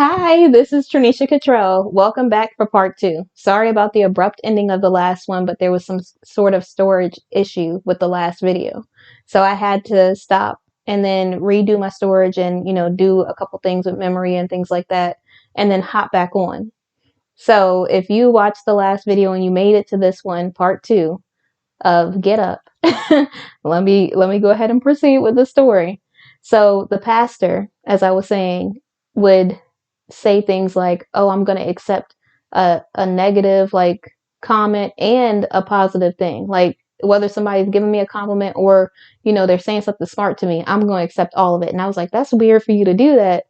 Hi, this is Trinesha Cottrell. Welcome back for part two. Sorry about the abrupt ending of the last one, but there was some sort of storage issue with the last video. So I had to stop and then redo my storage and, do a couple things with memory and things like that, and then hop back on. So if you watched the last video and you made it to this one, part two of Get Up, let me go ahead and proceed with the story. So the pastor, as I was saying, would say things like, "Oh, I'm going to accept a negative like comment and a positive thing. Like whether somebody's giving me a compliment or they're saying something smart to me, I'm going to accept all of it." And I was like, "That's weird for you to do that."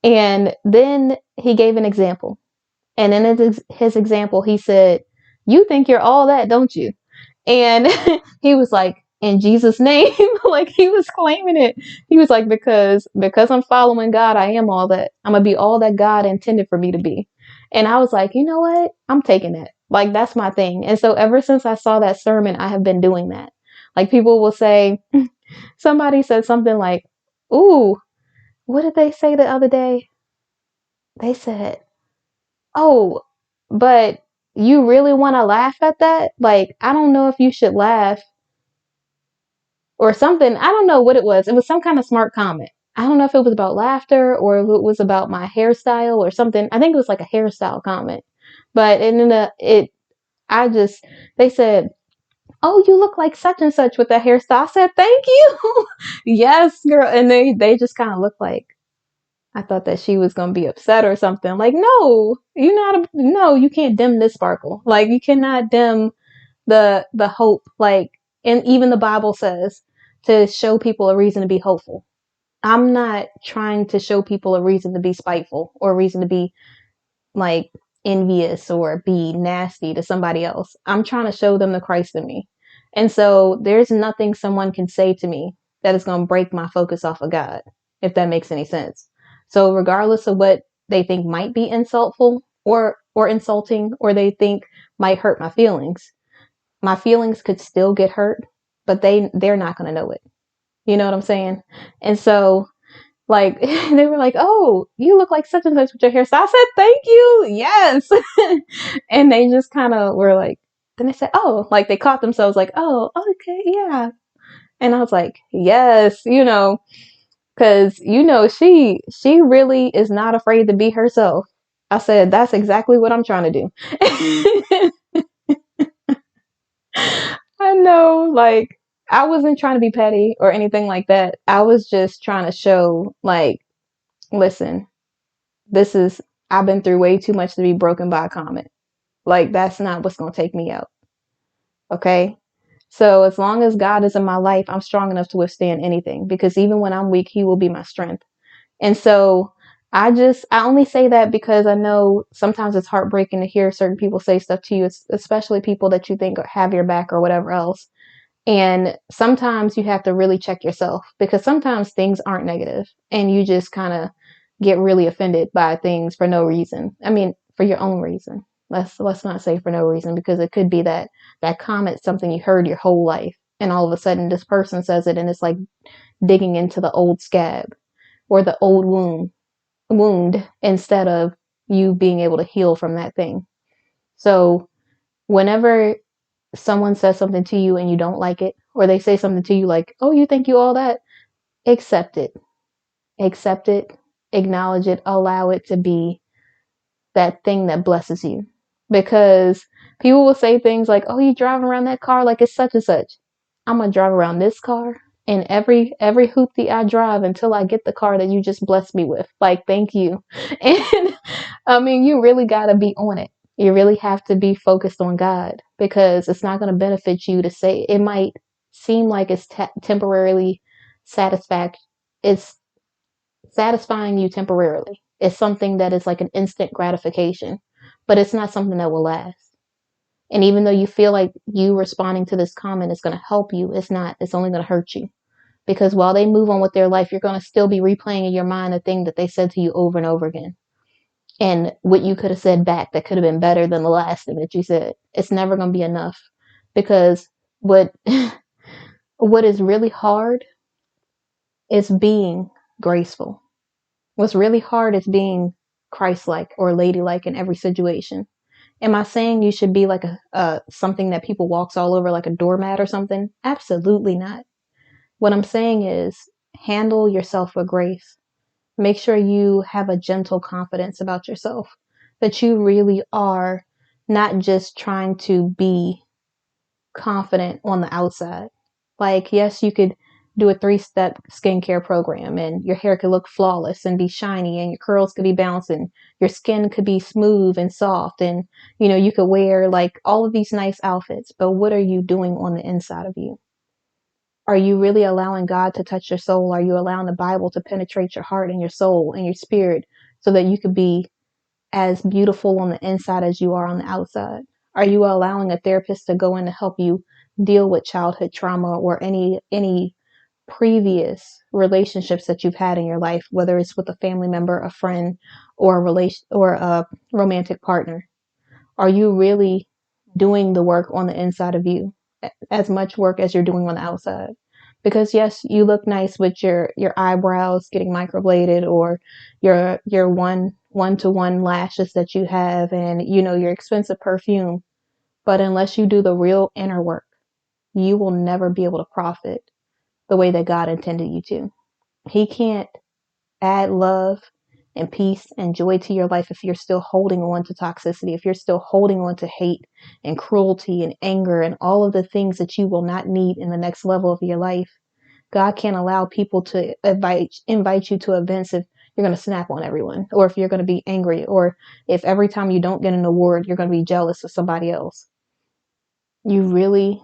And then he gave an example, and in his example, he said, "You think you're all that, don't you?" And he was like, "In Jesus' name," like he was claiming it. He was like, because I'm following God, I am all that. I'm gonna be all that God intended for me to be. And I was like, you know what? I'm taking it. Like that's my thing. And so ever since I saw that sermon, I have been doing that. Like people will say, somebody said something like, "Ooh, what did they say the other day?" They said, "Oh, but you really want to laugh at that? Like, I don't know if you should laugh or something." I don't know what it was. It was some kind of smart comment. I don't know if it was about laughter or if it was about my hairstyle or something. I think it was like a hairstyle comment. But I just, they said, "Oh, you look like such and such with that hairstyle." I said, "Thank you." Yes, girl. And they just kind of looked like, I thought that she was going to be upset or something. Like, no, no, you can't dim this sparkle. Like, you cannot dim the hope. Like, and even the Bible says to show people a reason to be hopeful. I'm not trying to show people a reason to be spiteful or a reason to be like envious or be nasty to somebody else. I'm trying to show them the Christ in me. And so there's nothing someone can say to me that is going to break my focus off of God, if that makes any sense. So regardless of what they think might be insultful or insulting or they think might hurt my feelings could still get hurt, but they're not going to know it. You know what I'm saying? And so like they were like, "Oh, you look like such and such with your hair." So I said, "Thank you." Yes. And they just kind of were like, then they said, "Oh," like they caught themselves like, "Oh, okay, yeah." And I was like, "Yes, cuz she really is not afraid to be herself." I said, "That's exactly what I'm trying to do." I know, like, I wasn't trying to be petty or anything like that. I was just trying to show, like, listen, this is, I've been through way too much to be broken by a comment. Like, that's not what's going to take me out. Okay. So, as long as God is in my life, I'm strong enough to withstand anything because even when I'm weak, He will be my strength. And so, I only say that because I know sometimes it's heartbreaking to hear certain people say stuff to you, especially people that you think have your back or whatever else. And sometimes you have to really check yourself because sometimes things aren't negative and you just kind of get really offended by things for no reason. I mean, for your own reason. Let's not say for no reason because it could be that comment something you heard your whole life and all of a sudden this person says it and it's like digging into the old scab or the old wound instead of you being able to heal from that thing. So whenever someone says something to you and you don't like it, or they say something to you like, "Oh, you think you all that?" Accept it. Accept it. Acknowledge it. Allow it to be that thing that blesses you. Because people will say things like, "Oh, you driving around that car like it's such and such." I'm gonna drive around this car and every hoopty I drive until I get the car that you just blessed me with. Like, thank you. And I mean, you really gotta be on it. You really have to be focused on God because it's not gonna benefit you to say it might seem like it's temporarily satisfact it's satisfying you temporarily. It's something that is like an instant gratification, but it's not something that will last. And even though you feel like you responding to this comment is going to help you, it's not. It's only going to hurt you. Because while they move on with their life, you're going to still be replaying in your mind the thing that they said to you over and over again. And what you could have said back that could have been better than the last thing that you said. It's never going to be enough. Because what what is really hard is being graceful. What's really hard is being Christ-like or ladylike in every situation. Am I saying you should be like a something that people walks all over like a doormat or something? Absolutely not. What I'm saying is handle yourself with grace. Make sure you have a gentle confidence about yourself, that you really are not just trying to be confident on the outside. Like, yes, you could do a 3-step skincare program and your hair could look flawless and be shiny and your curls could be bouncing. Your skin could be smooth and soft and, you could wear like all of these nice outfits. But what are you doing on the inside of you? Are you really allowing God to touch your soul? Are you allowing the Bible to penetrate your heart and your soul and your spirit so that you could be as beautiful on the inside as you are on the outside? Are you allowing a therapist to go in to help you deal with childhood trauma or any previous relationships that you've had in your life, whether it's with a family member, a friend, or a romantic partner? Are you really doing the work on the inside of you, as much work as you're doing on the outside? Because yes, you look nice with your eyebrows getting microbladed or your one-to-one lashes that you have and your expensive perfume. But unless you do the real inner work, you will never be able to profit the way that God intended you to. He can't add love and peace and joy to your life if you're still holding on to toxicity, if you're still holding on to hate and cruelty and anger and all of the things that you will not need in the next level of your life. God can't allow people to invite you to events if you're going to snap on everyone, or if you're going to be angry, or if every time you don't get an award, you're going to be jealous of somebody else. You really,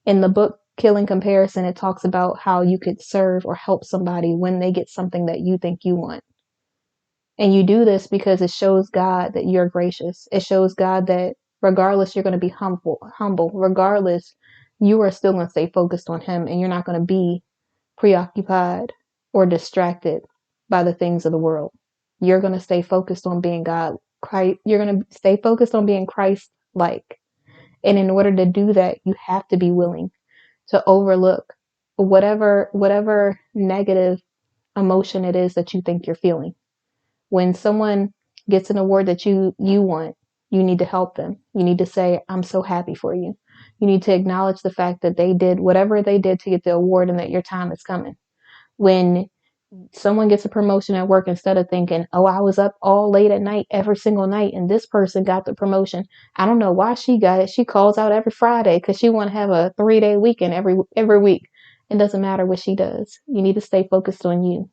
in the book Killing Comparison, it talks about how you could serve or help somebody when they get something that you think you want. And you do this because it shows God that you're gracious. It shows God that regardless, you're going to be humble. Regardless, you are still going to stay focused on Him and you're not going to be preoccupied or distracted by the things of the world. You're going to stay focused on being God. You're going to stay focused on being Christ-like. And in order to do that, you have to be willing to overlook whatever negative emotion it is that you think you're feeling. When someone gets an award that you want, you need to help them. You need to say, I'm so happy for you. You need to acknowledge the fact that they did whatever they did to get the award and that your time is coming. When someone gets a promotion at work, instead of thinking, oh, I was up all late at night every single night and this person got the promotion. I don't know why she got it. She calls out every Friday because she want to have a 3-day weekend every week. It doesn't matter what she does. You need to stay focused on you.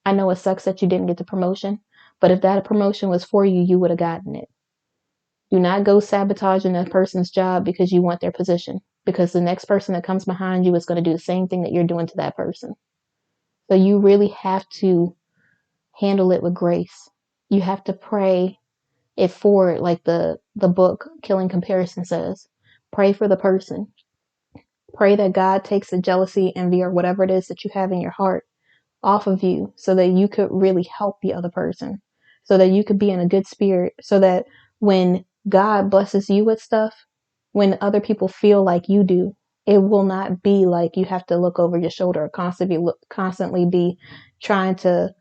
I know it sucks that you didn't get the promotion, but if that promotion was for you, you would have gotten it. Do not go sabotaging that person's job because you want their position, because the next person that comes behind you is going to do the same thing that you're doing to that person. So you really have to handle it with grace. You have to pray it forward, like the book Killing Comparison says. Pray for the person. Pray that God takes the jealousy, envy, or whatever it is that you have in your heart off of you so that you could really help the other person, so that you could be in a good spirit, so that when God blesses you with stuff, when other people feel like you do, it will not be like you have to look over your shoulder or constantly be trying to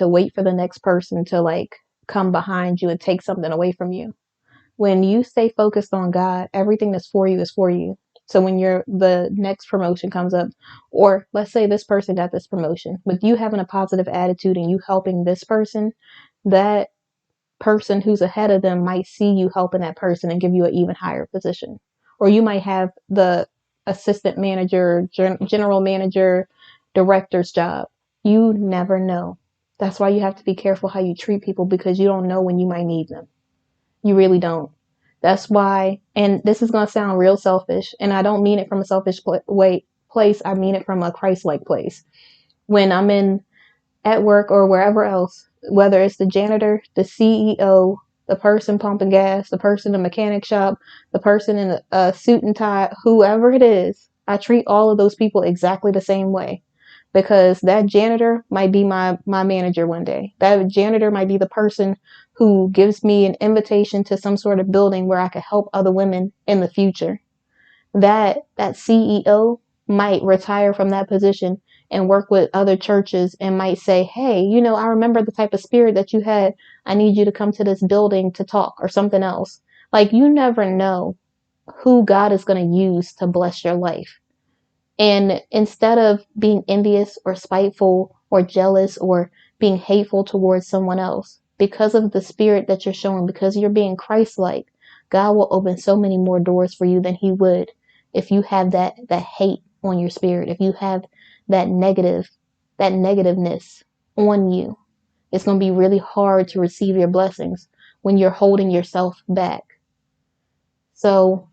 wait for the next person to like come behind you and take something away from you. When you stay focused on God, everything that's for you is for you. So when the next promotion comes up, or let's say this person got this promotion, with you having a positive attitude and you helping this person, that person who's ahead of them might see you helping that person and give you an even higher position. Or you might have the assistant manager, general manager, director's job. You never know. That's why you have to be careful how you treat people, because you don't know when you might need them. You really don't. That's why, and this is going to sound real selfish, and I don't mean it from a selfish place. I mean it from a Christ-like place. When I'm at work or wherever else, whether it's the janitor, the CEO, the person pumping gas, the person in the mechanic shop, the person in a suit and tie, whoever it is, I treat all of those people exactly the same way. Because that janitor might be my manager one day. That janitor might be the person who gives me an invitation to some sort of building where I could help other women in the future. That CEO might retire from that position and work with other churches and might say, hey, I remember the type of spirit that you had. I need you to come to this building to talk, or something else. Like, you never know who God is going to use to bless your life. And instead of being envious or spiteful or jealous or being hateful towards someone else, because of the spirit that you're showing, because you're being Christ-like, God will open so many more doors for you than he would if you have that hate on your spirit, if you have that negativeness on you. It's going to be really hard to receive your blessings when you're holding yourself back. So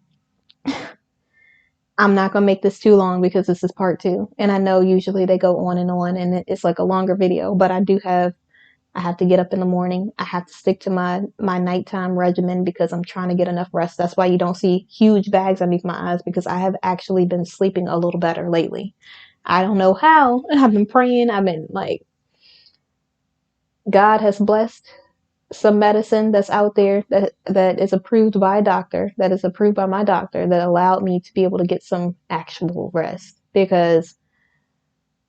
I'm not going to make this too long because this is part 2. And I know usually they go on and it's like a longer video, but I have to get up in the morning. I have to stick to my nighttime regimen because I'm trying to get enough rest. That's why you don't see huge bags underneath my eyes, because I have actually been sleeping a little better lately. I don't know how. I've been praying. I've been like, God has blessed some medicine that's out there that is approved by a doctor, that is approved by my doctor, that allowed me to be able to get some actual rest, because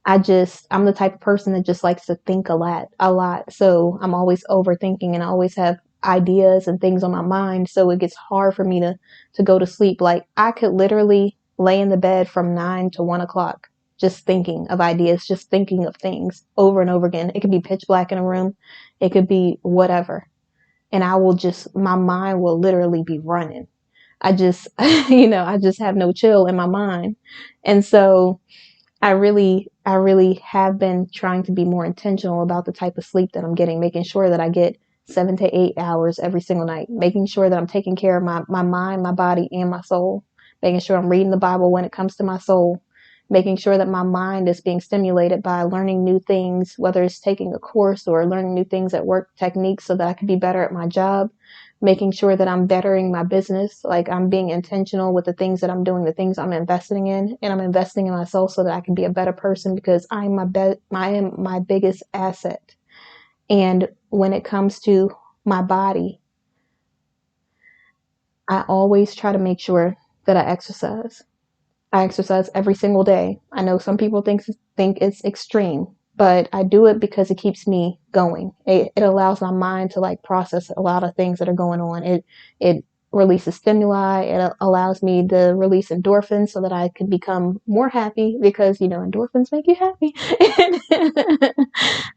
I'm the type of person that just likes to think a lot. So I'm always overthinking and I always have ideas and things on my mind. So it gets hard for me to go to sleep. Like, I could literally lay in the bed from 9 to 1 o'clock, just thinking of ideas, just thinking of things over and over again. It could be pitch black in a room. It could be whatever. And my mind will literally be running. I just, I just have no chill in my mind. And so I really have been trying to be more intentional about the type of sleep that I'm getting, making sure that I get 7 to 8 hours every single night, making sure that I'm taking care of my mind, my body, and my soul, making sure I'm reading the Bible when it comes to my soul, making sure that my mind is being stimulated by learning new things, whether it's taking a course or learning new things at work, techniques, so that I can be better at my job, making sure that I'm bettering my business, like I'm being intentional with the things that I'm doing, the things I'm investing in, and I'm investing in myself so that I can be a better person, because I am my biggest asset. And when it comes to my body, I always try to make sure that I exercise. I exercise every single day. I know some people think it's extreme, but I do it because it keeps me going. It allows my mind to like process a lot of things that are going on. It releases stimuli. It allows me to release endorphins so that I can become more happy, because endorphins make you happy.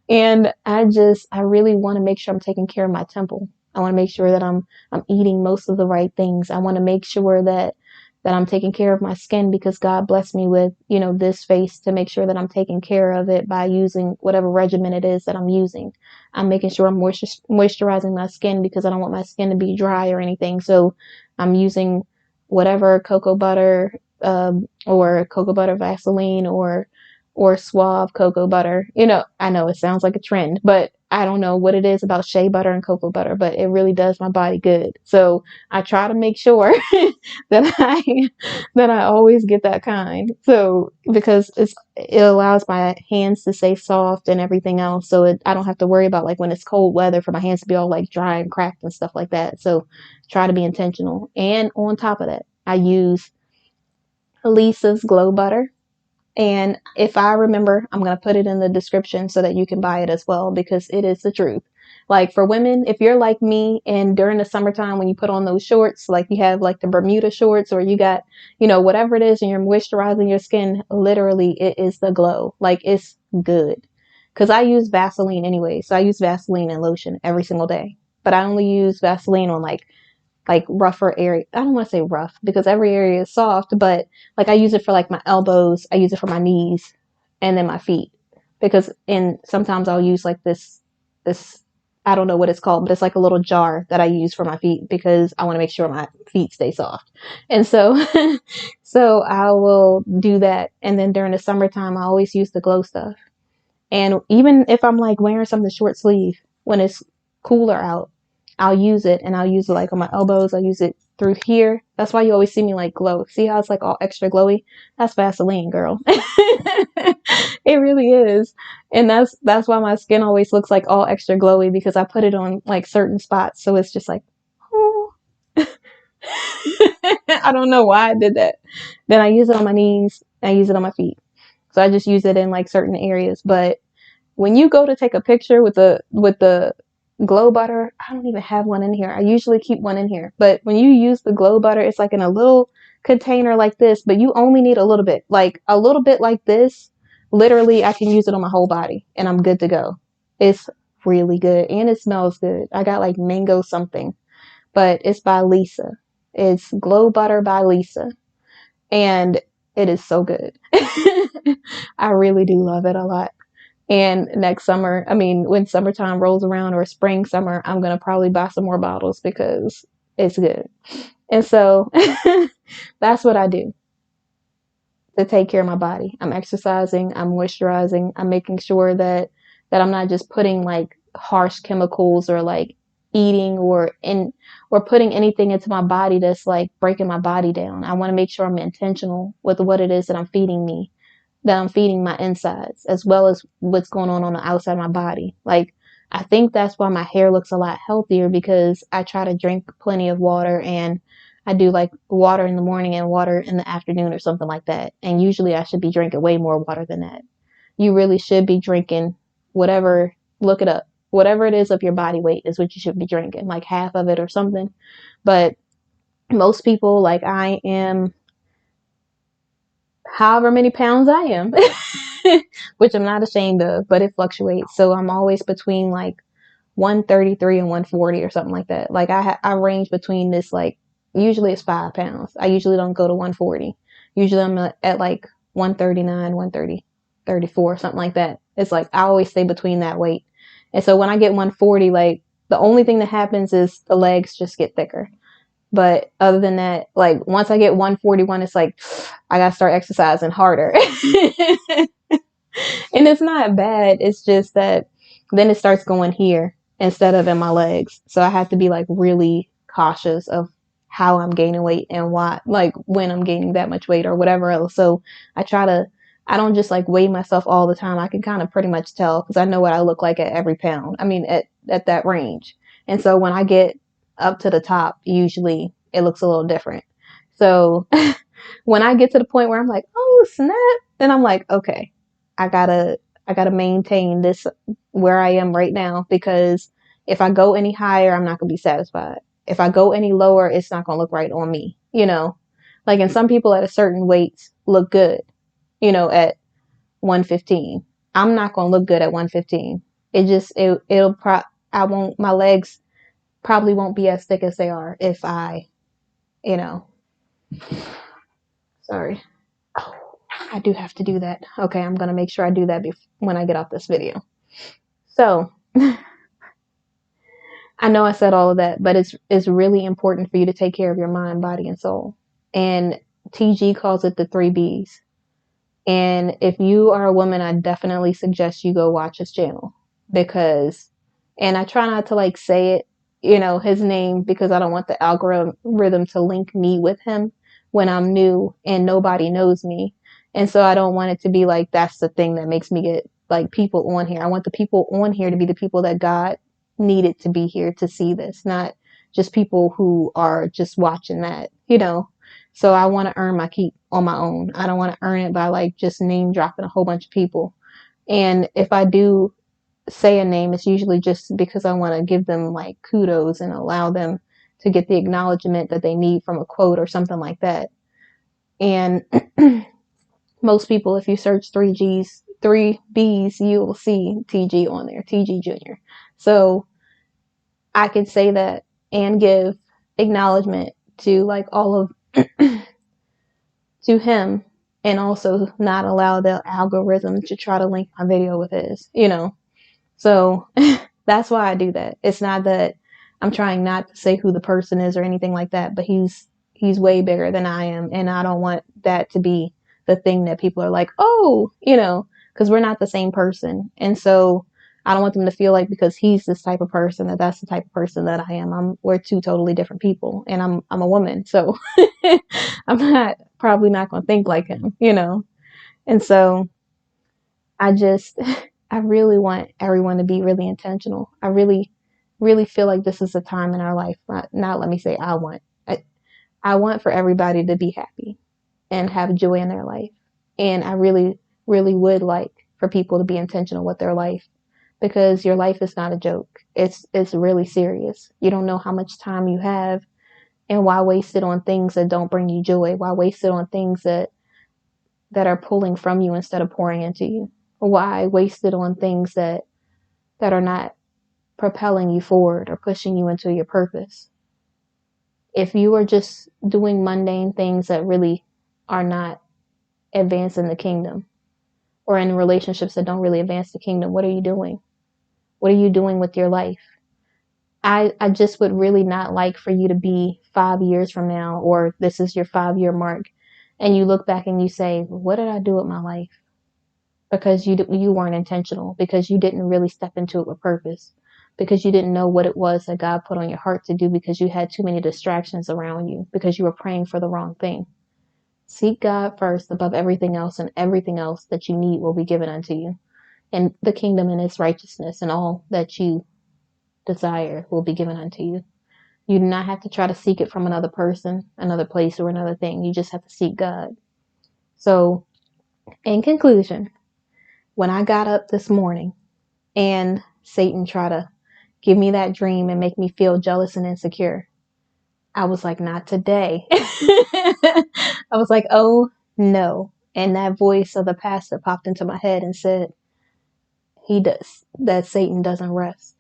And I really want to make sure I'm taking care of my temple. I want to make sure that I'm eating most of the right things. I want to make sure that I'm taking care of my skin, because God blessed me with, this face, to make sure that I'm taking care of it by using whatever regimen it is that I'm using. I'm making sure I'm moisturizing my skin, because I don't want my skin to be dry or anything. So I'm using whatever cocoa butter, or cocoa butter Vaseline, or Suave cocoa butter. I know it sounds like a trend, but I don't know what it is about shea butter and cocoa butter, but it really does my body good. So I try to make sure that I always get that kind. So, because it allows my hands to stay soft and everything else. So I don't have to worry about, like, when it's cold weather, for my hands to be all like dry and cracked and stuff like that. So try to be intentional. And on top of that, I use Lisa's Glow Butter. And if I remember, I'm going to put it in the description so that you can buy it as well, because it is the truth. Like, for women, if you're like me and during the summertime when you put on those shorts, like you have like the Bermuda shorts, or you got, whatever it is, and you're moisturizing your skin, literally it is the glow. Like, it's good. Because I use Vaseline anyway. So I use Vaseline and lotion every single day. But I only use Vaseline on like rougher area. I don't want to say rough, because every area is soft, but like I use it for like my elbows, I use it for my knees, and then my feet. And sometimes I'll use like this, I don't know what it's called, but it's like a little jar that I use for my feet, because I want to make sure my feet stay soft. And so, so I will do that. And then during the summertime, I always use the glow stuff. And even if I'm like wearing something short sleeve when it's cooler out, I'll use it, and I'll use it like on my elbows. I'll use it through here. That's why you always see me like glow. See how it's like all extra glowy? That's Vaseline, girl. It really is. And that's why my skin always looks like all extra glowy, because I put it on like certain spots. So it's just like, oh. I don't know why I did that. Then I use it on my knees. I use it on my feet. So I just use it in like certain areas. But when you go to take a picture with the glow butter, I don't even have one in here. I usually keep one in here. But when you use the glow butter, it's like in a little container like this, but you only need a little bit. Like a little bit like this. Literally, I can use it on my whole body and I'm good to go. It's really good and it smells good. I got like mango something, but it's by Lisa. It's Glow Butter by Lisa. And it is so good. I really do love it a lot. And next summer, I mean, when summertime rolls around or spring, summer, I'm going to probably buy some more bottles because it's good. And so that's what I do to take care of my body. I'm exercising, I'm moisturizing, I'm making sure that I'm not just putting like harsh chemicals or like eating or putting anything into my body that's like breaking my body down. I want to make sure I'm intentional with what it is that I'm feeding me, that I'm feeding my insides, as well as what's going on the outside of my body. Like, I think that's why my hair looks a lot healthier because I try to drink plenty of water and I do like water in the morning and water in the afternoon or something like that. And usually I should be drinking way more water than that. You really should be drinking whatever, look it up. Whatever it is of your body weight is what you should be drinking, like half of it or something. But most people, like I am, however many pounds I am, which I'm not ashamed of, but it fluctuates. So I'm always between like 133 and 140 or something like that. Like I range between this, like usually it's 5 pounds. I usually don't go to 140. Usually I'm at like 139, 130, 34, something like that. It's like I always stay between that weight. And so when I get 140, like the only thing that happens is the legs just get thicker. But other than that, like once I get 141, it's like I gotta start exercising harder. And it's not bad. It's just that then it starts going here instead of in my legs. So I have to be like really cautious of how I'm gaining weight and why, like when I'm gaining that much weight or whatever else. So I don't just like weigh myself all the time. I can kind of pretty much tell because I know what I look like at every pound. I mean, at that range. And so when I get up to the top, usually it looks a little different. So when I get to the point where I'm like, oh snap, then I'm like, okay, I gotta I gotta maintain this where I am right now because if I go any higher, I'm not gonna be satisfied. If I go any lower, it's not gonna look right on me, you know? Like, and some people at a certain weight look good, at 115. I'm not gonna look good at 115. It'll I won't, my legs probably won't be as thick as they are if you know, sorry. Oh, I do have to do that. Okay, I'm gonna make sure I do that when I get off this video. So, I know I said all of that, but it's really important for you to take care of your mind, body, and soul. And TG calls it the 3 B's. And if you are a woman, I definitely suggest you go watch his channel because, and I try not to like say it, his name because I don't want the algorithm to link me with him when I'm new and nobody knows me. And so I don't want it to be like, that's the thing that makes me get like people on here. I want the people on here to be the people that God needed to be here to see this, not just people who are just watching that. So I want to earn my keep on my own. I don't want to earn it by like just name dropping a whole bunch of people. And if I do say a name, it's usually just because I want to give them like kudos and allow them to get the acknowledgement that they need from a quote or something like that. And most people, if you search 3 B's, you will see TG on there, TG Jr. So I could say that and give acknowledgement to like all of to him and also not allow the algorithm to try to link my video with his. So that's why I do that. It's not that I'm trying not to say who the person is or anything like that, but he's way bigger than I am. And I don't want that to be the thing that people are like, oh, because we're not the same person. And so I don't want them to feel like because he's this type of person that's the type of person that I am. We're two totally different people and I'm a woman. So I'm probably not going to think like him. And so I just, I really want everyone to be really intentional. I really, really feel like this is a time in our life. Not let me say I want for everybody to be happy and have joy in their life And I really, really would like for people to be intentional with their life, because your life is not a joke. It's really serious. You don't know how much time you have, and why waste it on things that don't bring you joy? Why waste it on things that are pulling from you instead of pouring into you? Why waste it on things that are not propelling you forward or pushing you into your purpose? If you are just doing mundane things that really are not advancing the kingdom, or in relationships that don't really advance the kingdom, what are you doing? What are you doing with your life? I just would really not like for you to be 5 years from now, or this is your 5 year mark, and you look back and you say, what did I do with my life? Because you weren't intentional, because you didn't really step into it with purpose, because you didn't know what it was that God put on your heart to do, because you had too many distractions around you, because you were praying for the wrong thing. Seek God first above everything else, and everything else that you need will be given unto you. And the kingdom and its righteousness and all that you desire will be given unto you. You do not have to try to seek it from another person, another place, or another thing. You just have to seek God. So, in conclusion, when I got up this morning and Satan tried to give me that dream and make me feel jealous and insecure, I was like, not today. I was like, oh no. And that voice of the pastor popped into my head and said, that Satan doesn't rest,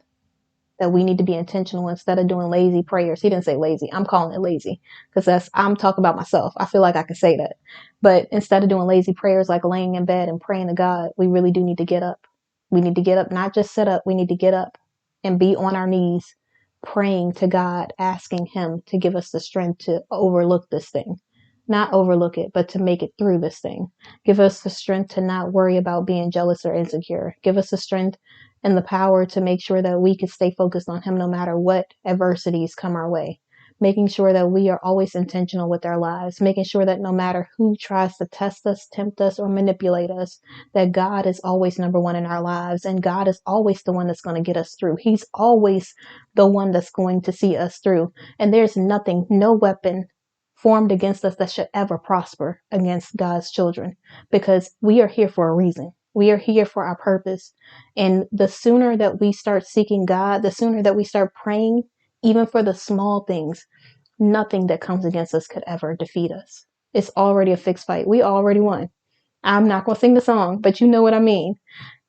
that we need to be intentional instead of doing lazy prayers. He didn't say lazy. I'm calling it lazy because I'm talking about myself. I feel like I can say that. But instead of doing lazy prayers like laying in bed and praying to God, we really do need to get up. We need to get up, not just sit up. We need to get up and be on our knees praying to God, asking Him to give us the strength to overlook this thing. Not overlook it, but to make it through this thing. Give us the strength to not worry about being jealous or insecure. Give us the strength and the power to make sure that we can stay focused on Him no matter what adversities come our way. Making sure that we are always intentional with our lives. Making sure that no matter who tries to test us, tempt us, or manipulate us, that God is always number one in our lives. And God is always the one that's going to get us through. He's always the one that's going to see us through. And there's nothing, no weapon formed against us that should ever prosper against God's children, because we are here for a reason. We are here for our purpose. And the sooner that we start seeking God, the sooner that we start praying, even for the small things, nothing that comes against us could ever defeat us. It's already a fixed fight. We already won. I'm not going to sing the song, but you know what I mean.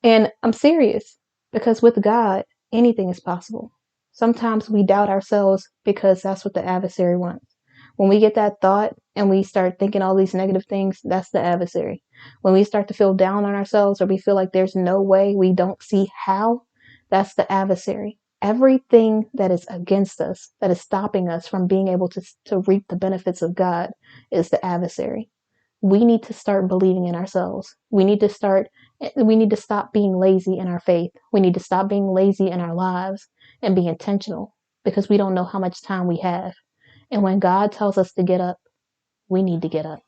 And I'm serious, because with God, anything is possible. Sometimes we doubt ourselves because that's what the adversary wants. When we get that thought and we start thinking all these negative things, that's the adversary. When we start to feel down on ourselves, or we feel like there's no way, we don't see how, that's the adversary. Everything that is against us, that is stopping us from being able to reap the benefits of God, is the adversary. We need to start believing in ourselves. We need to stop being lazy in our faith. We need to stop being lazy in our lives and be intentional, because we don't know how much time we have. And when God tells us to get up, we need to get up.